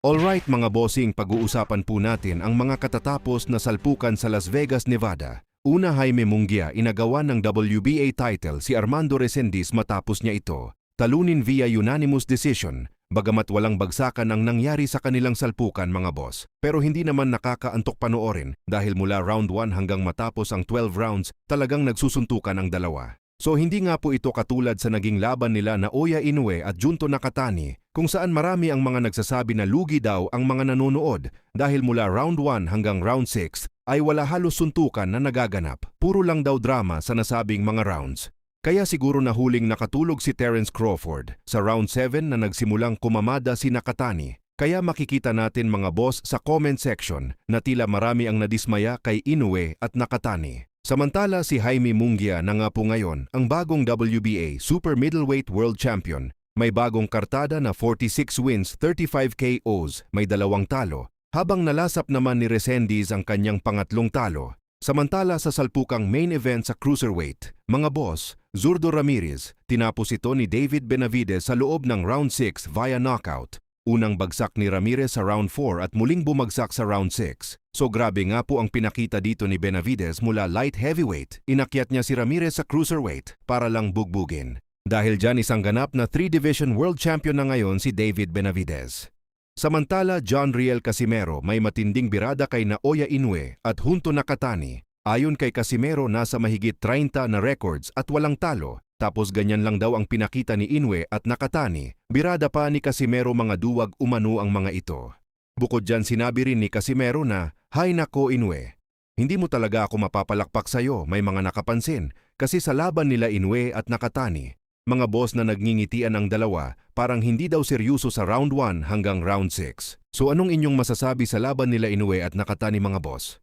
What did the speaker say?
Alright mga bossing, pag-uusapan po natin ang mga katatapos na salpukan sa Las Vegas, Nevada. Una, Jaime Munguia, inagawan ng WBA title si Armando Resendiz matapos niya ito talunin via unanimous decision, bagamat walang bagsakan ang nangyari sa kanilang salpukan mga boss. Pero hindi naman nakakaantok panoorin dahil mula round 1 hanggang matapos ang 12 rounds, talagang nagsusuntukan ang dalawa. So hindi nga po ito katulad sa naging laban nila na Oya Inoue at Junto Nakatani, kung saan marami ang mga nagsasabi na lugi daw ang mga nanonood dahil mula round 1 hanggang round 6 ay wala halos suntukan na nagaganap. Puro lang daw drama sa nasabing mga rounds. Kaya siguro nahuling nakatulog si Terence Crawford sa round 7 na nagsimulang kumamada si Nakatani. Kaya makikita natin mga boss sa comment section na tila marami ang nadismaya kay Inoue at Nakatani. Samantala si Jaime Munguia na nga po ngayon ang bagong WBA Super Middleweight World Champion. May bagong kartada na 46 wins, 35 KOs, may 2 talo, habang nalasap naman ni Resendiz ang kanyang pangatlong talo. Samantala sa salpukang main event sa Cruiserweight, mga boss, Zurdo Ramirez, tinapos ito ni David Benavidez sa loob ng round 6 via knockout. Unang bagsak ni Ramirez sa round 4 at muling bumagsak sa round 6. So grabe nga po ang pinakita dito ni Benavidez mula light heavyweight. Inakyat niya si Ramirez sa cruiserweight para lang bugbugin. Dahil dyan isang ganap na 3-division world champion na ngayon si David Benavidez. Samantala, John Riel Casimero may matinding birada kay Naoya Inoue at Junto Nakatani. Ayon kay Casimero, nasa mahigit 30 na records at walang talo. Tapos ganyan lang daw ang pinakita ni Inoue at Nakatani. Birada pa ni Casimero, mga duwag umano ang mga ito. Bukod dyan, sinabi rin ni Casimero na, "Hay nako Inoue, hindi mo talaga ako mapapalakpak sa'yo, may mga nakapansin." Kasi sa laban nila Inoue at Nakatani, mga boss na nagngingitian ang dalawa, parang hindi daw seryoso sa round 1 hanggang round 6. So anong inyong masasabi sa laban nila Inoue at Nakatani mga boss?